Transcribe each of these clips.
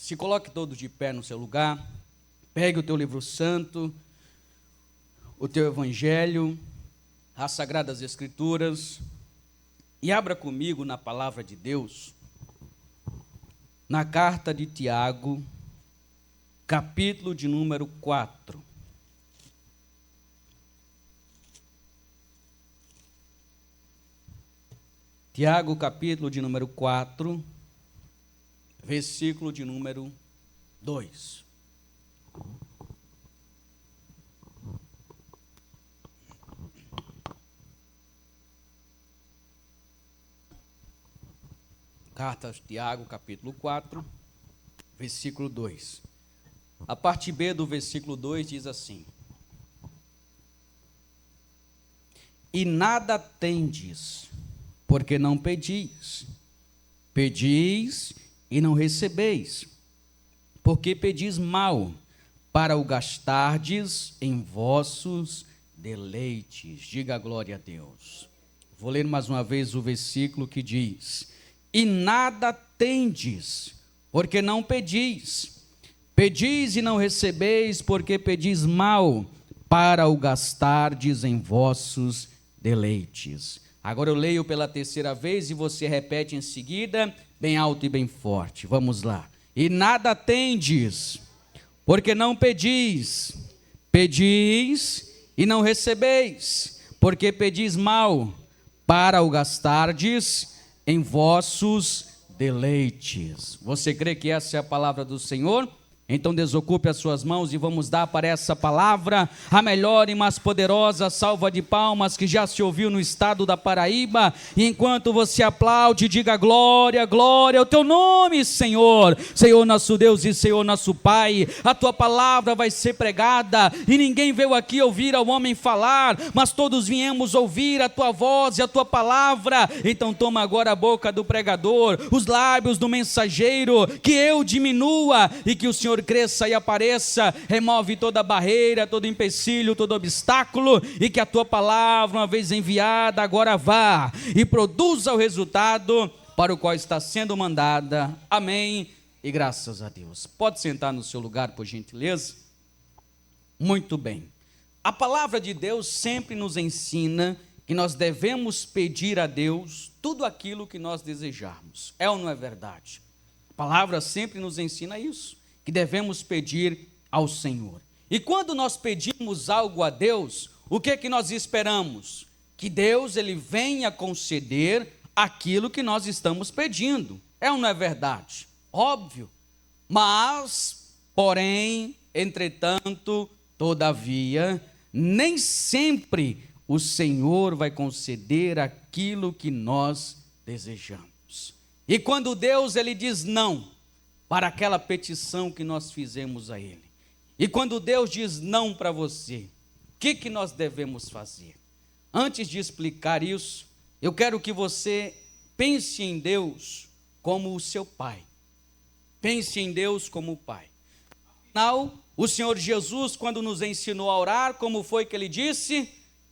Se coloque todo de pé no seu lugar, pegue o teu livro santo, o teu evangelho, as Sagradas Escrituras, e abra comigo na palavra de Deus, na carta de Tiago, capítulo de número 4. Tiago, capítulo de número 4, versículo de número 2. Carta de Tiago, capítulo 4, versículo 2. A parte B do versículo 2 diz assim: E nada tendes, porque não pedis. Pedis e não recebeis, porque pedis mal, para o gastardes em vossos deleites. Diga glória a Deus. Vou ler mais uma vez o versículo que diz: E nada tendes, porque não pedis. Pedis e não recebeis, porque pedis mal, para o gastardes em vossos deleites. Agora eu leio pela terceira vez e você repete em seguida, bem alto e bem forte. Vamos lá. E nada tendes, porque não pedis. Pedis e não recebeis, porque pedis mal, para o gastardes em vossos deleites. Você crê que essa é a palavra do Senhor? Então desocupe as suas mãos e vamos dar para essa palavra a melhor e mais poderosa salva de palmas que já se ouviu no estado da Paraíba. E enquanto você aplaude, diga glória, glória ao teu nome, Senhor. Senhor nosso Deus e Senhor nosso Pai, a tua palavra vai ser pregada e ninguém veio aqui ouvir ao homem falar, mas todos viemos ouvir a tua voz e a tua palavra. Então toma agora a boca do pregador, os lábios do mensageiro, que eu diminua e que o Senhor cresça e apareça. Remove toda barreira, todo empecilho, todo obstáculo, e que a tua palavra, uma vez enviada, agora vá e produza o resultado para o qual está sendo mandada. Amém e graças a Deus. Pode sentar no seu lugar, por gentileza. Muito bem. A palavra de Deus sempre nos ensina que nós devemos pedir a Deus tudo aquilo que nós desejarmos. É ou não é verdade? A palavra sempre nos ensina isso, que devemos pedir ao Senhor. E quando nós pedimos algo a Deus, o que é que nós esperamos? Que Deus ele venha conceder aquilo que nós estamos pedindo. É ou não é verdade? Óbvio. Mas, porém, entretanto, todavia, nem sempre o Senhor vai conceder aquilo que nós desejamos. E quando Deus ele diz não para aquela petição que nós fizemos a Ele, e quando Deus diz não para você, o que nós devemos fazer? Antes de explicar isso, eu quero que você pense em Deus como o seu Pai. Pense em Deus como o Pai. Afinal, o Senhor Jesus, quando nos ensinou a orar, como foi que Ele disse?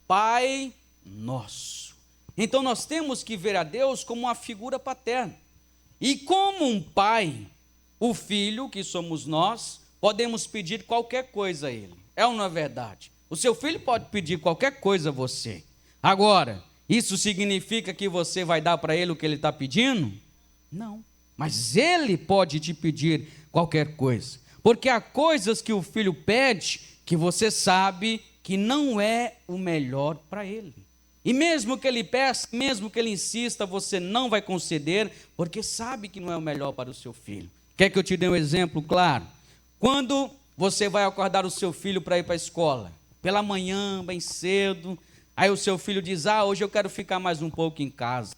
Pai nosso. Então nós temos que ver a Deus como uma figura paterna. E como um pai, o filho, que somos nós, podemos pedir qualquer coisa a ele. É ou não é verdade? O seu filho pode pedir qualquer coisa a você. Agora, isso significa que você vai dar para ele o que ele está pedindo? Não. Mas ele pode te pedir qualquer coisa. Porque há coisas que o filho pede que você sabe que não é o melhor para ele. E mesmo que ele peça, mesmo que ele insista, você não vai conceder, porque sabe que não é o melhor para o seu filho. Quer que eu te dê um exemplo claro? Quando você vai acordar o seu filho para ir para a escola, pela manhã, bem cedo, aí o seu filho diz, hoje eu quero ficar mais um pouco em casa.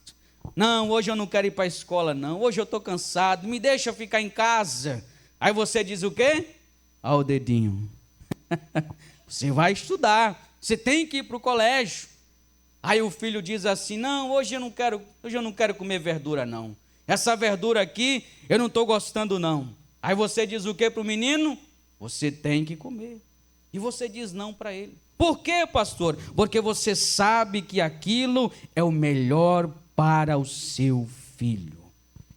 Não, hoje eu não quero ir para a escola não, hoje eu estou cansado, me deixa ficar em casa. Aí você diz o quê? O dedinho. Você vai estudar, você tem que ir para o colégio. Aí o filho diz assim, não, hoje eu não quero comer verdura não. Essa verdura aqui, eu não estou gostando não. Aí você diz o que para o menino? Você tem que comer. E você diz não para ele. Por quê, pastor? Porque você sabe que aquilo é o melhor para o seu filho.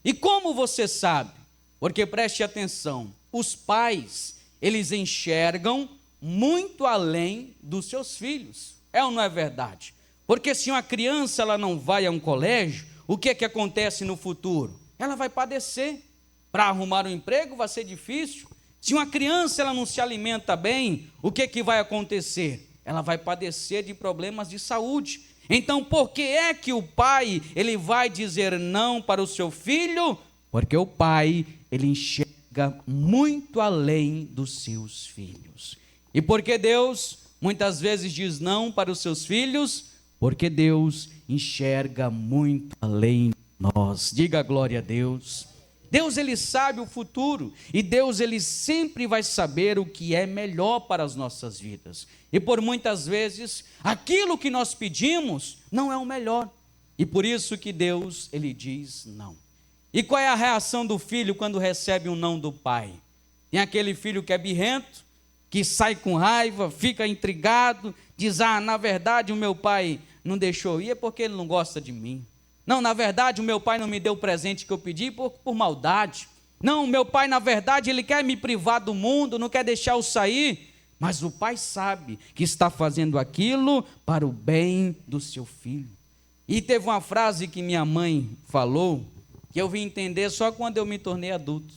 E como você sabe? Porque preste atenção, os pais, eles enxergam muito além dos seus filhos. É ou não é verdade? Porque se uma criança ela não vai a um colégio, o que acontece no futuro? Ela vai padecer. Para arrumar um emprego vai ser difícil. Se uma criança ela não se alimenta bem, o que vai acontecer? Ela vai padecer de problemas de saúde. Então, por que é que o pai ele vai dizer não para o seu filho? Porque o pai ele enxerga muito além dos seus filhos. E por que Deus muitas vezes diz não para os seus filhos? Porque Deus enxerga muito além de nós. Diga glória a Deus. Deus ele sabe o futuro e Deus ele sempre vai saber o que é melhor para as nossas vidas. E por muitas vezes aquilo que nós pedimos não é o melhor. E por isso que Deus ele diz não. E qual é a reação do filho quando recebe um não do pai? Tem aquele filho que é birrento, que sai com raiva, fica intrigado, diz: na verdade o meu pai não deixou ir, é porque ele não gosta de mim. Não, na verdade o meu pai não me deu o presente que eu pedi por maldade. Não, meu pai na verdade ele quer me privar do mundo, não quer deixar eu sair. Mas o pai sabe que está fazendo aquilo para o bem do seu filho. E teve uma frase que minha mãe falou, que eu vim entender só quando eu me tornei adulto.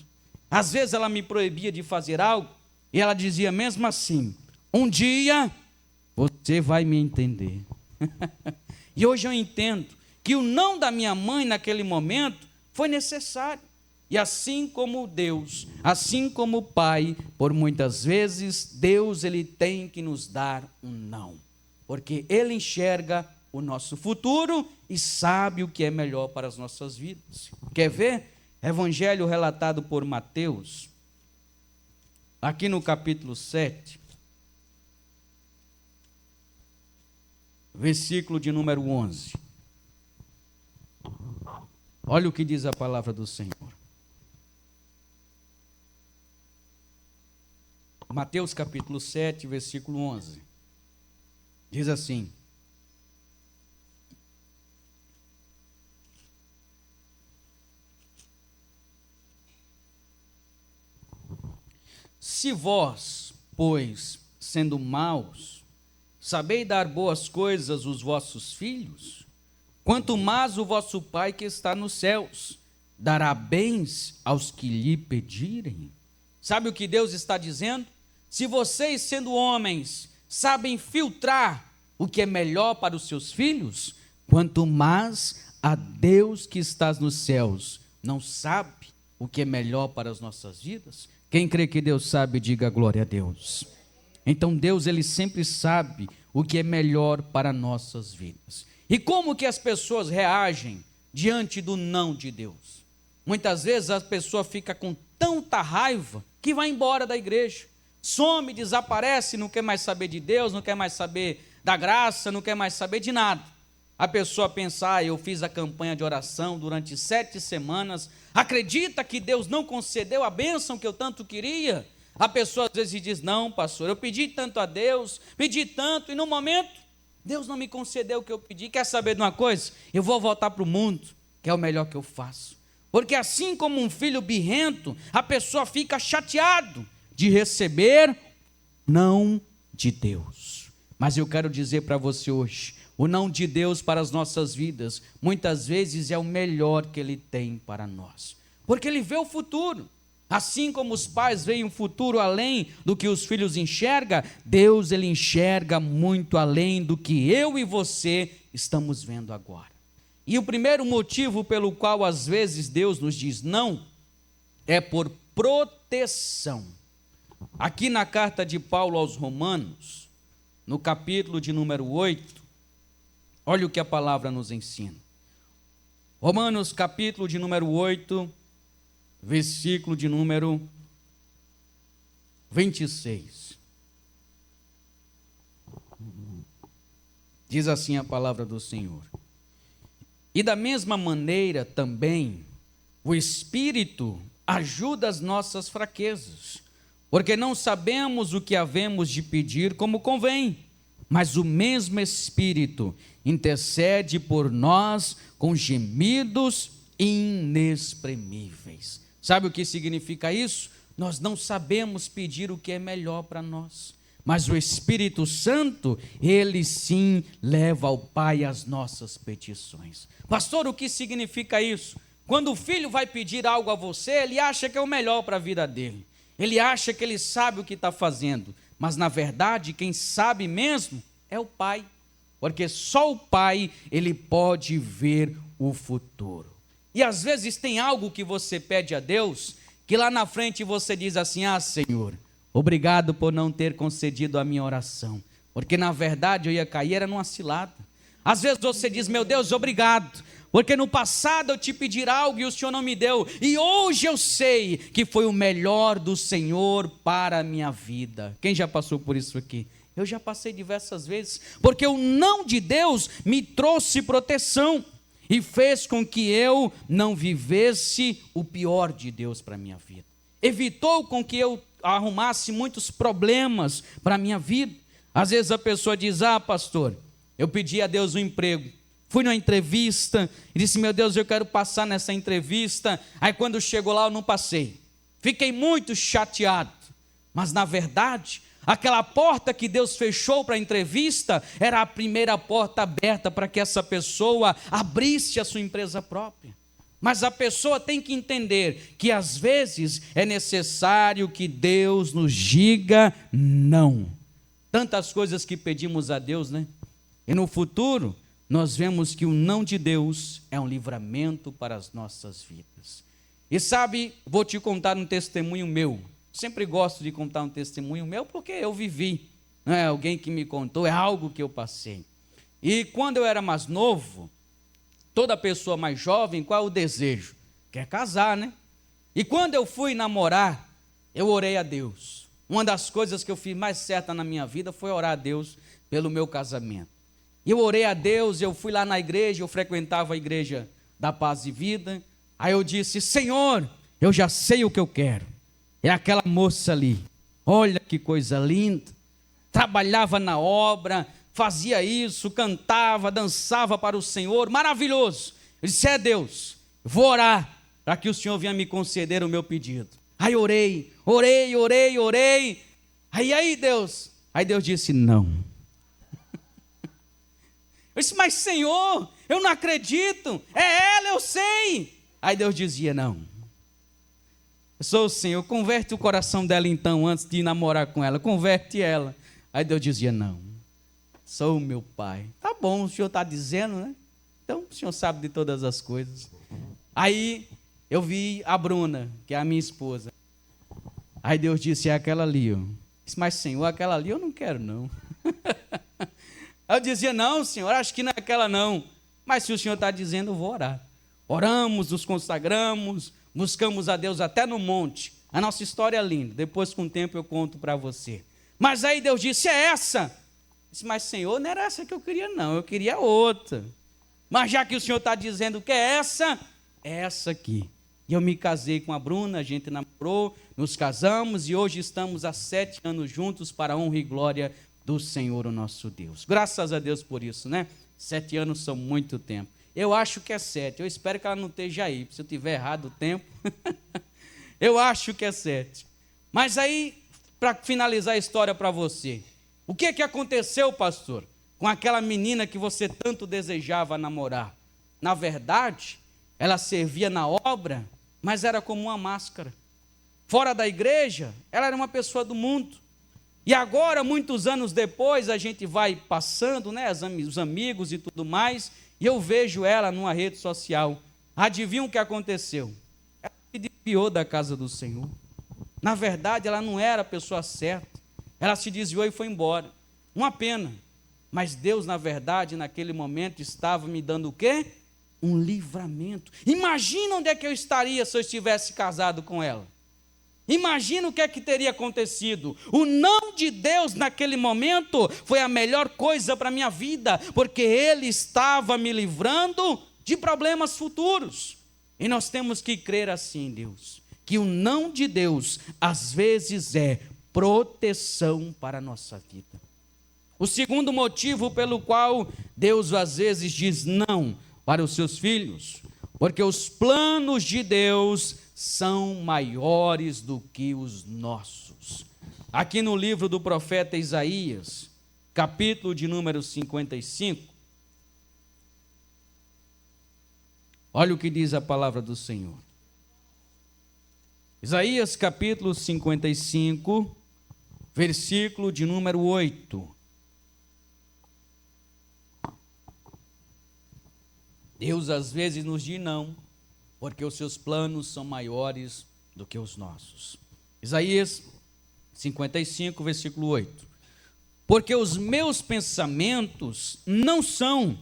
Às vezes ela me proibia de fazer algo, e ela dizia mesmo assim: um dia você vai me entender. E hoje eu entendo que o não da minha mãe naquele momento foi necessário. E assim como Deus, assim como o Pai, por muitas vezes, Deus ele tem que nos dar um não. Porque Ele enxerga o nosso futuro e sabe o que é melhor para as nossas vidas. Quer ver? Evangelho relatado por Mateus, aqui no capítulo 7, versículo de número 11. Olha o que diz a palavra do Senhor. Mateus capítulo 7, versículo 11. Diz assim: se vós, pois, sendo maus, sabeis dar boas coisas aos vossos filhos, quanto mais o vosso Pai que está nos céus dará bens aos que lhe pedirem. Sabe o que Deus está dizendo? Se vocês, sendo homens, sabem filtrar o que é melhor para os seus filhos, quanto mais a Deus que está nos céus não sabe o que é melhor para as nossas vidas? Quem crê que Deus sabe, diga glória a Deus. Então Deus ele sempre sabe o que é melhor para nossas vidas. E como que as pessoas reagem diante do não de Deus? Muitas vezes a pessoa fica com tanta raiva que vai embora da igreja. Some, desaparece, não quer mais saber de Deus, não quer mais saber da graça, não quer mais saber de nada. A pessoa pensa: eu fiz a campanha de oração durante 7 semanas, acredita que Deus não concedeu a bênção que eu tanto queria? A pessoa às vezes diz: não, pastor, eu pedi tanto a Deus, pedi tanto, e no momento, Deus não me concedeu o que eu pedi. Quer saber de uma coisa? Eu vou voltar para o mundo, que é o melhor que eu faço. Porque assim como um filho birrento, a pessoa fica chateado de receber não de Deus. Mas eu quero dizer para você hoje, o não de Deus para as nossas vidas, muitas vezes é o melhor que Ele tem para nós. Porque Ele vê o futuro. Assim como os pais veem um futuro além do que os filhos enxergam, Deus ele enxerga muito além do que eu e você estamos vendo agora. E o primeiro motivo pelo qual às vezes Deus nos diz não, é por proteção. Aqui na carta de Paulo aos Romanos, no capítulo de número 8, olha o que a palavra nos ensina. Romanos capítulo de número 8, versículo de número 26. Diz assim a palavra do Senhor: e da mesma maneira também o Espírito ajuda as nossas fraquezas, porque não sabemos o que havemos de pedir como convém, mas o mesmo Espírito intercede por nós com gemidos inexprimíveis. Sabe o que significa isso? Nós não sabemos pedir o que é melhor para nós, mas o Espírito Santo, ele sim leva ao Pai as nossas petições. Pastor, o que significa isso? Quando o filho vai pedir algo a você, ele acha que é o melhor para a vida dele. Ele acha que ele sabe o que está fazendo, mas na verdade quem sabe mesmo é o Pai, porque só o Pai ele pode ver o futuro. E às vezes tem algo que você pede a Deus, que lá na frente você diz assim: ah, Senhor, obrigado por não ter concedido a minha oração, porque na verdade eu ia cair era numa cilada. Às vezes você diz: meu Deus, obrigado, porque no passado eu te pedi algo e o Senhor não me deu, e hoje eu sei que foi o melhor do Senhor para a minha vida. Quem já passou por isso aqui? Eu já passei diversas vezes, porque o não de Deus me trouxe proteção e fez com que eu não vivesse o pior de Deus para a minha vida. Evitou com que eu arrumasse muitos problemas para a minha vida. Às vezes a pessoa diz: ah, pastor, eu pedi a Deus um emprego, fui numa entrevista e disse: meu Deus, eu quero passar nessa entrevista. Aí quando chegou lá eu não passei, fiquei muito chateado. Mas na verdade, aquela porta que Deus fechou para a entrevista era a primeira porta aberta para que essa pessoa abrisse a sua empresa própria. Mas a pessoa tem que entender que às vezes é necessário que Deus nos diga não. Tantas coisas que pedimos a Deus, né? E no futuro nós vemos que o não de Deus é um livramento para as nossas vidas. E sabe, vou te contar um testemunho meu. Sempre gosto de contar um testemunho meu porque eu vivi, não é alguém que me contou, é algo que eu passei. E quando eu era mais novo, toda pessoa mais jovem, qual é o desejo? Quer casar, né? E quando eu fui namorar, eu orei a Deus. Uma das coisas que eu fiz mais certa na minha vida foi orar a Deus pelo meu casamento. E eu orei a Deus, eu fui lá na igreja, eu frequentava a igreja da Paz e Vida. Aí eu disse: Senhor, eu já sei o que eu quero. É aquela moça ali, olha que coisa linda, trabalhava na obra, fazia isso, cantava, dançava para o Senhor, maravilhoso. Eu disse: é Deus, vou orar para que o Senhor venha me conceder o meu pedido. Aí orei. Aí Deus disse: não. Eu disse: mas Senhor, eu não acredito, é ela, eu sei. Aí Deus dizia: não. Eu sou o Senhor, converte o coração dela então, antes de namorar com ela, converte ela. Aí Deus dizia: não, sou o meu Pai. Tá bom, o Senhor está dizendo, né? Então o Senhor sabe de todas as coisas. Aí eu vi a Bruna, que é a minha esposa. Aí Deus disse: é aquela ali. Eu disse: mas Senhor, aquela ali eu não quero não. Aí eu dizia: não, Senhor, acho que não é aquela não. Mas se o Senhor está dizendo, eu vou orar. Oramos, nos consagramos, buscamos a Deus até no monte. A nossa história é linda, depois com o tempo eu conto para você. Mas aí Deus disse: é essa. Eu disse: mas Senhor, não era essa que eu queria não, eu queria outra. Mas já que o Senhor está dizendo que é essa aqui. E eu me casei com a Bruna, a gente namorou, nos casamos e hoje estamos há 7 anos juntos para a honra e glória do Senhor, o nosso Deus. Graças a Deus por isso, né? 7 anos são muito tempo. Eu acho que é 7, eu espero que ela não esteja aí, se eu tiver errado o tempo. Eu acho que é 7. Mas aí, para finalizar a história para você, o que aconteceu, pastor, com aquela menina que você tanto desejava namorar? Na verdade, ela servia na obra, mas era como uma máscara. Fora da igreja, ela era uma pessoa do mundo. E agora, muitos anos depois, a gente vai passando, né, os amigos e tudo mais, e eu vejo ela numa rede social. Adivinha o que aconteceu? Ela se desviou da casa do Senhor. Na verdade, ela não era a pessoa certa. Ela se desviou e foi embora. Uma pena. Mas Deus, na verdade, naquele momento, estava me dando o quê? Um livramento. Imagina onde é que eu estaria se eu estivesse casado com ela. Imagina o que é que teria acontecido. O não de Deus naquele momento foi a melhor coisa para a minha vida, porque Ele estava me livrando de problemas futuros. E nós temos que crer assim, Deus, que o não de Deus às vezes é proteção para a nossa vida. O segundo motivo pelo qual Deus às vezes diz não para os seus filhos, porque os planos de Deus são maiores do que os nossos. Aqui no livro do profeta Isaías, capítulo de número 55, olha o que diz a palavra do Senhor. Isaías capítulo 55, versículo de número 8. Deus às vezes nos diz não, porque os seus planos são maiores do que os nossos. Isaías 55, versículo 8. Porque os meus pensamentos não são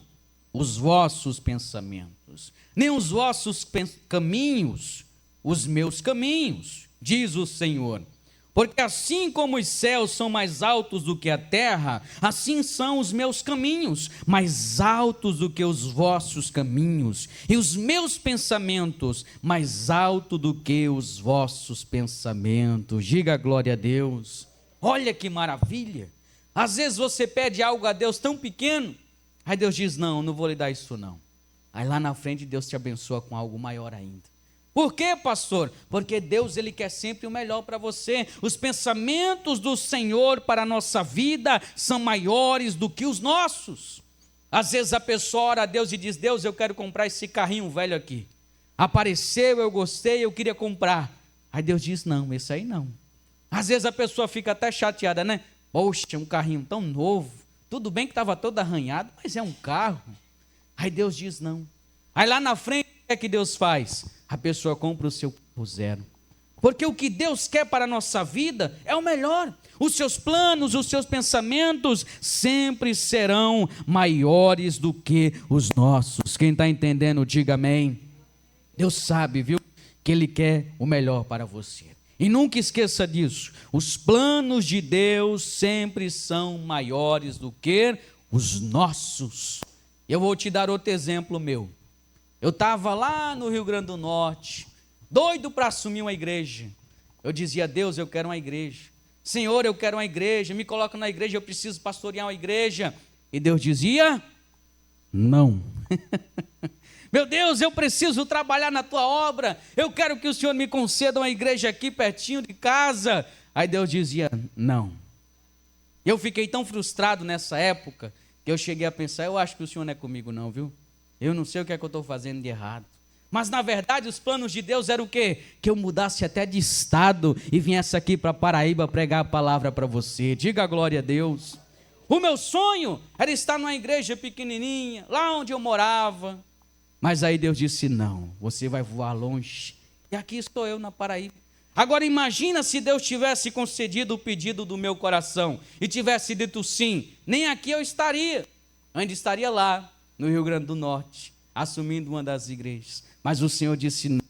os vossos pensamentos, nem os vossos caminhos, os meus caminhos, diz o Senhor. Porque assim como os céus são mais altos do que a terra, assim são os meus caminhos, mais altos do que os vossos caminhos, e os meus pensamentos mais altos do que os vossos pensamentos. Diga glória a Deus. Olha que maravilha. Às vezes você pede algo a Deus tão pequeno, aí Deus diz, não vou lhe dar isso não. Aí lá na frente Deus te abençoa com algo maior ainda. Por quê, pastor? Porque Deus, Ele quer sempre o melhor para você. Os pensamentos do Senhor para a nossa vida são maiores do que os nossos. Às vezes a pessoa ora a Deus e diz, Deus, eu quero comprar esse carrinho velho aqui. Apareceu, eu gostei, eu queria comprar. Aí Deus diz, não, esse aí não. Às vezes a pessoa fica até chateada, né? Poxa, um carrinho tão novo. Tudo bem que estava todo arranhado, mas é um carro. Aí Deus diz, não. Aí lá na frente, o que é que Deus faz? A pessoa compra o seu carro zero. Porque o que Deus quer para a nossa vida é o melhor. Os seus planos, os seus pensamentos sempre serão maiores do que os nossos. Quem está entendendo, diga amém. Deus sabe, viu, que Ele quer o melhor para você. E nunca esqueça disso. Os planos de Deus sempre são maiores do que os nossos. Eu vou te dar outro exemplo meu. Eu estava lá no Rio Grande do Norte, doido para assumir uma igreja. Eu dizia, Deus, eu quero uma igreja. Senhor, eu quero uma igreja, me coloca na igreja, eu preciso pastorear uma igreja. E Deus dizia, não. Meu Deus, eu preciso trabalhar na tua obra, eu quero que o Senhor me conceda uma igreja aqui pertinho de casa. Aí Deus dizia, não. Eu fiquei tão frustrado nessa época, que eu cheguei a pensar, eu acho que o Senhor não é comigo não, viu? Eu não sei o que é que eu estou fazendo de errado. Mas na verdade os planos de Deus eram o quê? Que eu mudasse até de estado e viesse aqui para Paraíba pregar a palavra para você. Diga glória a Deus. O meu sonho era estar numa igreja pequenininha, lá onde eu morava. Mas aí Deus disse, não, você vai voar longe. E aqui estou eu na Paraíba. Agora imagina se Deus tivesse concedido o pedido do meu coração e tivesse dito sim, nem aqui eu estaria. Ainda estaria lá, no Rio Grande do Norte, assumindo uma das igrejas. Mas o Senhor disse, não,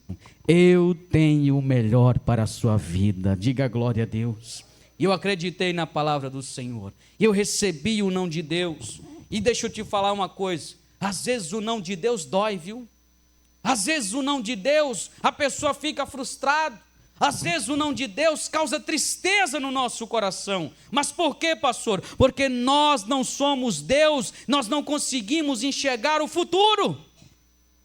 eu tenho o melhor para a sua vida. Diga glória a Deus. E eu acreditei na palavra do Senhor. E eu recebi o não de Deus. E deixa eu te falar uma coisa. Às vezes o não de Deus dói, viu? Às vezes o não de Deus, a pessoa fica frustrada. Às vezes o não de Deus causa tristeza no nosso coração. Mas por quê, pastor? Porque nós não somos Deus, nós não conseguimos enxergar o futuro.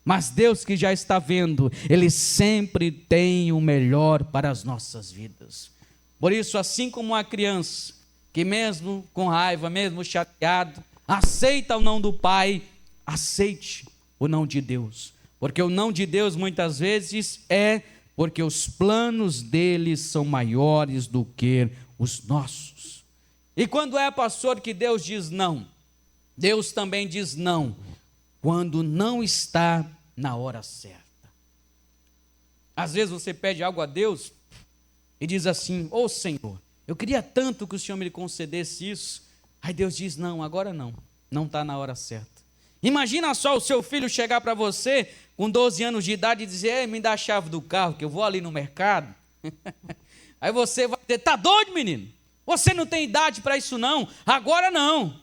Mas Deus que já está vendo, Ele sempre tem o melhor para as nossas vidas. Por isso, assim como uma criança, que mesmo com raiva, mesmo chateado, aceita o não do pai, aceite o não de Deus. Porque o não de Deus muitas vezes é porque os planos dele são maiores do que os nossos. E quando é, pastor, que Deus diz não? Deus também diz não, quando não está na hora certa. Às vezes você pede algo a Deus e diz assim, ô Senhor, eu queria tanto que o Senhor me concedesse isso. Aí Deus diz, não, agora não está na hora certa. Imagina só o seu filho chegar para você com 12 anos de idade e dizer, ei, me dá a chave do carro que eu vou ali no mercado. Aí você vai dizer, tá doido, menino? Você não tem idade para isso não, agora não.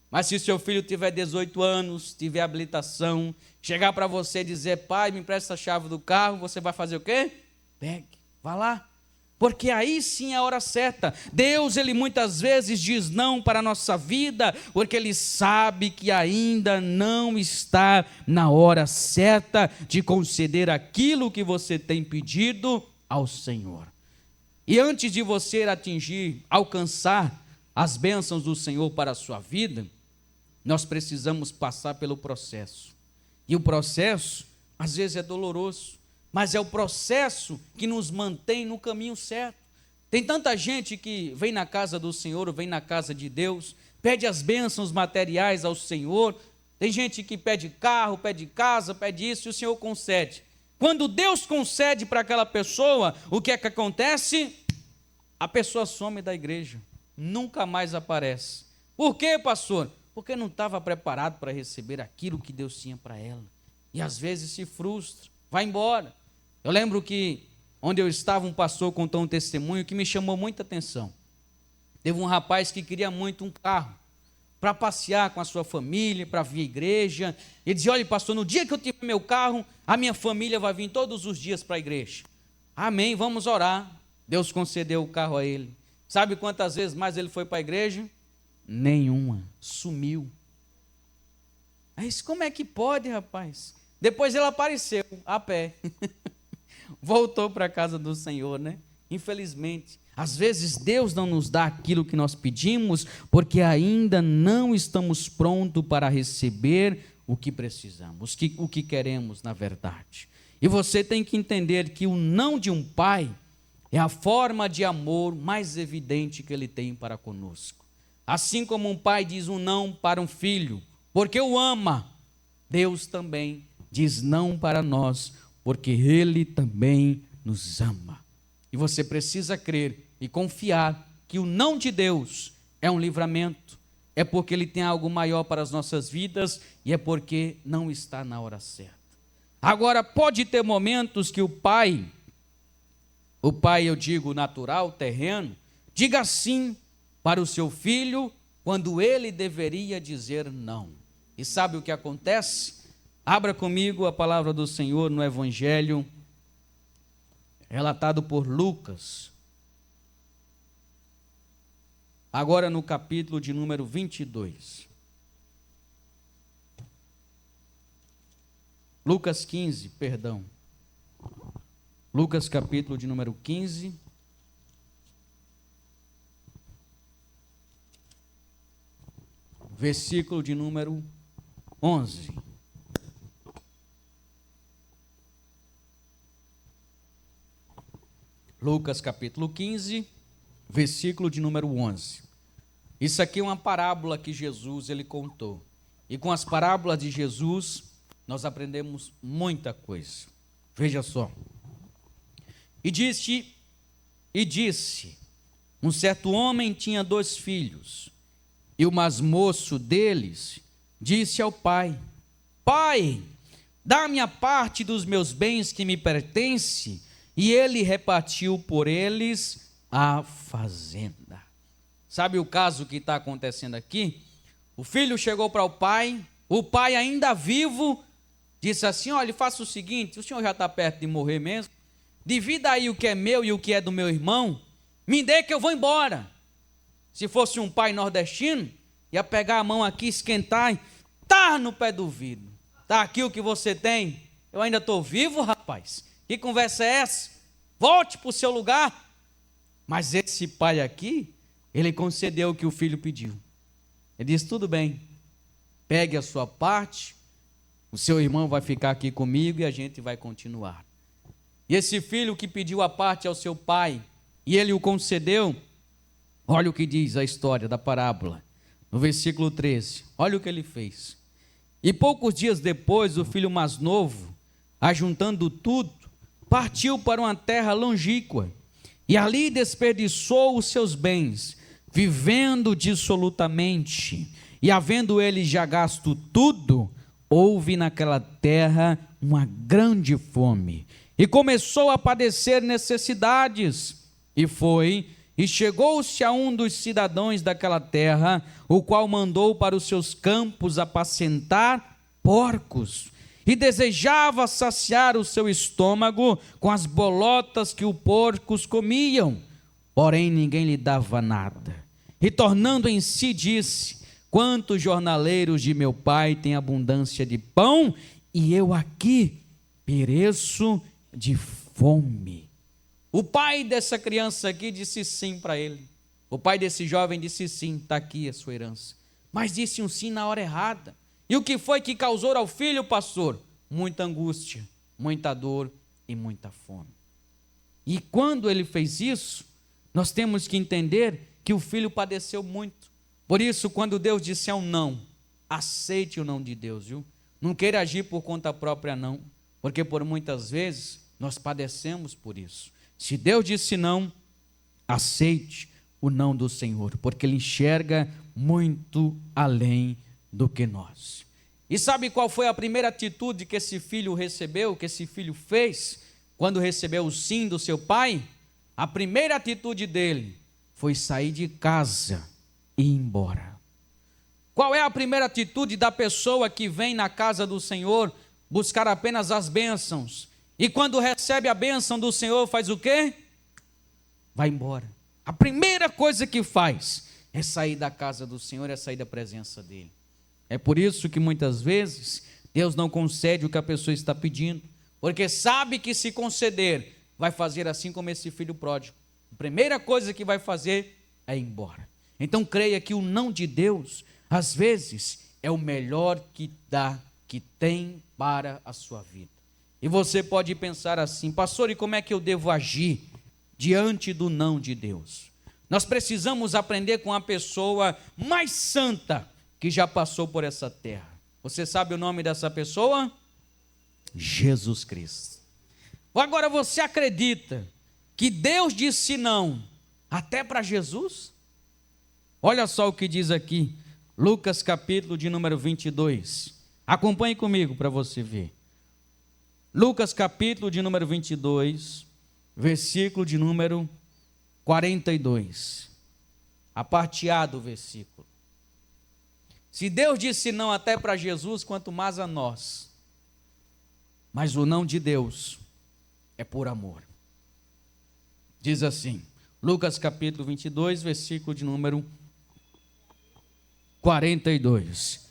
Mas se o seu filho tiver 18 anos, tiver habilitação, chegar para você e dizer, pai, me empresta a chave do carro, você vai fazer o quê? Pegue, vá lá. porque aí sim é a hora certa. Deus, Ele muitas vezes diz não para a nossa vida, porque Ele sabe que ainda não está na hora certa de conceder aquilo que você tem pedido ao Senhor. E antes de você alcançar as bênçãos do Senhor para a sua vida, nós precisamos passar pelo processo. E o processo, às vezes, é doloroso, mas é o processo que nos mantém no caminho certo. Tem tanta gente que vem na casa do Senhor, vem na casa de Deus, pede as bênçãos materiais ao Senhor. Tem gente que pede carro, pede casa, pede isso, e o Senhor concede. Quando Deus concede para aquela pessoa, o que é que acontece? A pessoa some da igreja, nunca mais aparece. Por quê, pastor? Porque não estava preparado para receber aquilo que Deus tinha para ela. E às vezes se frustra, vai embora. Eu lembro que, onde eu estava, um pastor contou um testemunho que me chamou muita atenção. Teve um rapaz que queria muito um carro, para passear com a sua família, para vir à igreja. Ele dizia: olha, pastor, no dia que eu tiver meu carro, a minha família vai vir todos os dias para a igreja. Amém, vamos orar. Deus concedeu o carro a ele. Sabe quantas vezes mais ele foi para a igreja? Nenhuma, sumiu. Aí, como é que pode, rapaz? Depois ele apareceu, a pé. Voltou para a casa do Senhor, né? Infelizmente, às vezes Deus não nos dá aquilo que nós pedimos, porque ainda não estamos prontos para receber o que precisamos, o que queremos, na verdade. E você tem que entender que o não de um pai é a forma de amor mais evidente que ele tem para conosco. Assim como um pai diz um não para um filho, porque o ama, Deus também diz não para nós, porque Ele também nos ama. E você precisa crer e confiar que o não de Deus é um livramento, é porque Ele tem algo maior para as nossas vidas e é porque não está na hora certa. Agora, pode ter momentos que o pai, eu digo natural, terreno, diga sim para o seu filho, quando ele deveria dizer não. E sabe o que acontece? Abra comigo a palavra do Senhor no Evangelho, relatado por Lucas, agora no capítulo de número 22. Lucas 15, perdão. Lucas capítulo de número 15. Versículo de número 11. Lucas capítulo 15, versículo de número 11. Isso aqui é uma parábola que Jesus ele contou. E com as parábolas de Jesus, nós aprendemos muita coisa. Veja só. E disse, um certo homem tinha 2 filhos. E o mais moço deles disse ao pai: Pai, dá-me a parte dos meus bens que me pertence. E ele repartiu por eles a fazenda. Sabe o caso que está acontecendo aqui? O filho chegou para o pai ainda vivo, disse assim: olha, faça o seguinte, o senhor já está perto de morrer mesmo, divida aí o que é meu e o que é do meu irmão, me dê que eu vou embora. Se fosse um pai nordestino, ia pegar a mão aqui, esquentar e tá no pé do vidro. Tá aqui o que você tem, eu ainda estou vivo, rapaz. Que conversa é essa? Volte para o seu lugar. Mas esse pai aqui, ele concedeu o que o filho pediu. Ele disse: tudo bem, pegue a sua parte, o seu irmão vai ficar aqui comigo e a gente vai continuar. E esse filho que pediu a parte ao seu pai, e ele o concedeu, olha o que diz a história da parábola, no versículo 13, olha o que ele fez. E poucos dias depois, o filho mais novo, ajuntando tudo, partiu para uma terra longínqua, e ali desperdiçou os seus bens, vivendo dissolutamente, e havendo ele já gasto tudo, houve naquela terra uma grande fome, e começou a padecer necessidades, e chegou-se a um dos cidadãos daquela terra, o qual mandou para os seus campos apacentar porcos, e desejava saciar o seu estômago com as bolotas que os porcos comiam, porém ninguém lhe dava nada. E tornando em si, disse: quantos jornaleiros de meu pai têm abundância de pão, e eu aqui pereço de fome. O pai dessa criança aqui disse sim para ele. O pai desse jovem disse sim, está aqui a sua herança. Mas disse um sim na hora errada. E o que foi que causou ao filho, pastor? Muita angústia, muita dor e muita fome. E quando ele fez isso, nós temos que entender que o filho padeceu muito. Por isso, quando Deus disser um não, aceite o não de Deus, viu? Não queira agir por conta própria, não. Porque por muitas vezes nós padecemos por isso. Se Deus disse não, aceite o não do Senhor, porque Ele enxerga muito além do que nós. E sabe qual foi a primeira atitude que esse filho recebeu, que esse filho fez, quando recebeu o sim do seu pai? A primeira atitude dele foi sair de casa e ir embora. Qual é a primeira atitude da pessoa que vem na casa do Senhor buscar apenas as bênçãos? E quando recebe a bênção do Senhor, faz o quê? Vai embora. A primeira coisa que faz é sair da casa do Senhor, é sair da presença dEle. É por isso que muitas vezes Deus não concede o que a pessoa está pedindo, porque sabe que se conceder, vai fazer assim como esse filho pródigo. A primeira coisa que vai fazer é ir embora. Então creia que o não de Deus, às vezes, é o melhor que dá, que tem para a sua vida. E você pode pensar assim: pastor, e como é que eu devo agir diante do não de Deus? Nós precisamos aprender com a pessoa mais santa que já passou por essa terra. Você sabe o nome dessa pessoa? Jesus Cristo. Agora, você acredita que Deus disse não até para Jesus? Olha só o que diz aqui, Lucas capítulo de número 22. Acompanhe comigo para você ver. Lucas capítulo de número 22, versículo de número 42. A parte A do versículo. Se Deus disse não até para Jesus, quanto mais a nós. Mas o não de Deus é por amor. Diz assim, Lucas capítulo 22, versículo de número 42.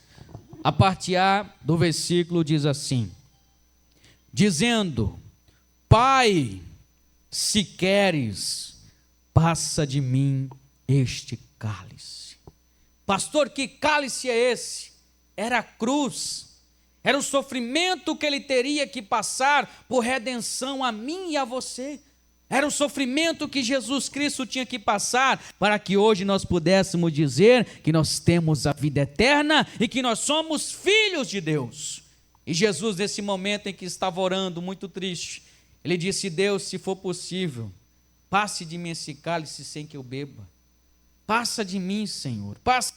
A parte A do versículo diz assim: dizendo: Pai, se queres, passa de mim este cálice. Pastor, que cálice é esse? Era a cruz, era o sofrimento que ele teria que passar por redenção a mim e a você. Era o sofrimento que Jesus Cristo tinha que passar para que hoje nós pudéssemos dizer que nós temos a vida eterna e que nós somos filhos de Deus. E Jesus, nesse momento em que estava orando, muito triste, ele disse: Deus, se for possível, passe de mim esse cálice sem que eu beba. Passa de mim, Senhor, passa,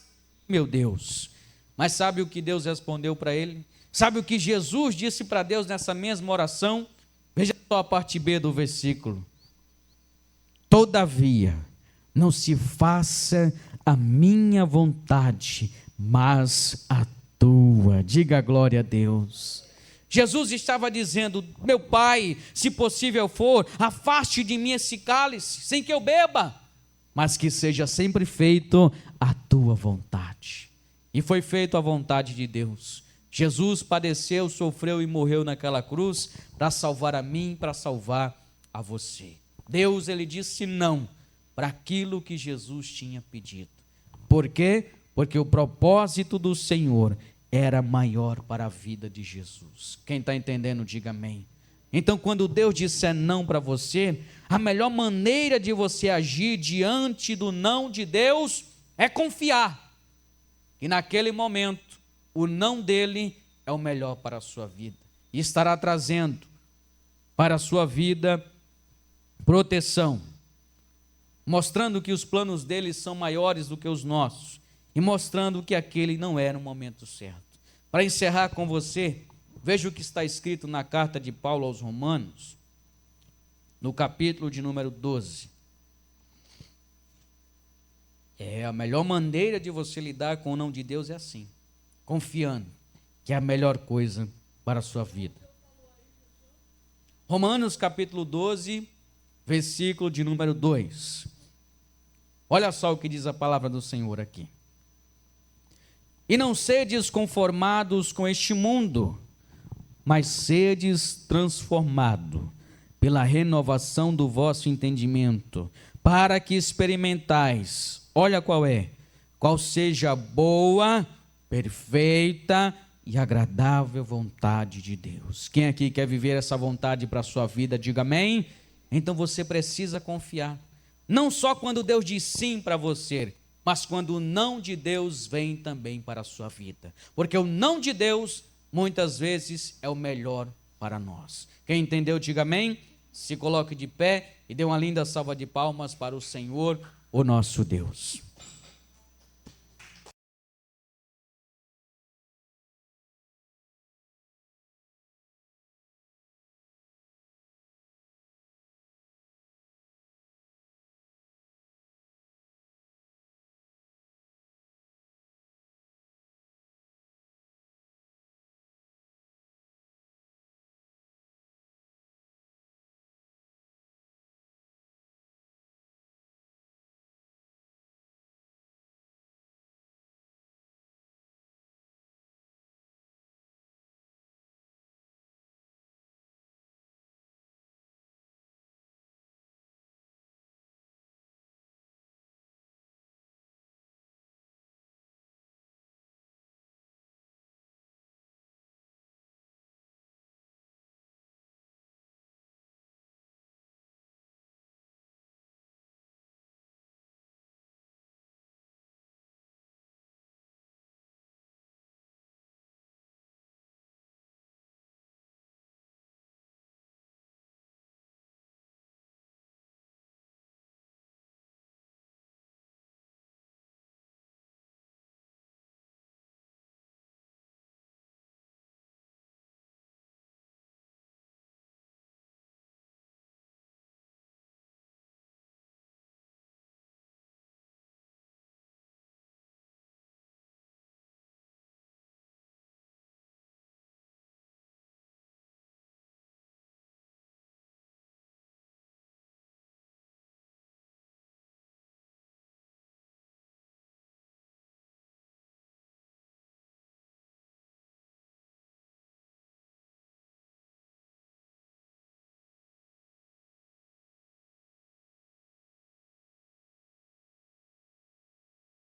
meu Deus. Mas sabe o que Deus respondeu para ele? Sabe o que Jesus disse para Deus nessa mesma oração? Veja só a parte B do versículo. Todavia, não se faça a minha vontade, mas a tua. Diga glória a Deus. Jesus estava dizendo: meu Pai, se possível for, afaste de mim esse cálice, sem que eu beba, mas que seja sempre feito a tua vontade. E foi feito a vontade de Deus. Jesus padeceu, sofreu e morreu naquela cruz para salvar a mim, para salvar a você. Deus, ele disse não para aquilo que Jesus tinha pedido. Por quê? Porque o propósito do Senhor era maior para a vida de Jesus. Quem está entendendo, diga amém. Então, quando Deus disser não para você, a melhor maneira de você agir diante do não de Deus é confiar que naquele momento o não dele é o melhor para a sua vida e estará trazendo para a sua vida proteção, mostrando que os planos dele são maiores do que os nossos e mostrando que aquele não era o momento certo. Para encerrar com você, veja o que está escrito na carta de Paulo aos Romanos, no capítulo de número 12. A melhor maneira de você lidar com o não de Deus é assim, confiando que é a melhor coisa para a sua vida. Romanos capítulo 12, versículo de número 2. Olha só o que diz a palavra do Senhor aqui. E não sedes conformados com este mundo, mas sedes transformado pela renovação do vosso entendimento, para que experimentais, olha qual seja a boa, perfeita e agradável vontade de Deus. Quem aqui quer viver essa vontade para a sua vida, diga amém. Então você precisa confiar, não só quando Deus diz sim para você, mas quando o não de Deus vem também para a sua vida, porque o não de Deus muitas vezes é o melhor para nós. Quem entendeu, diga amém. Se coloque de pé e dê uma linda salva de palmas para o Senhor, o nosso Deus.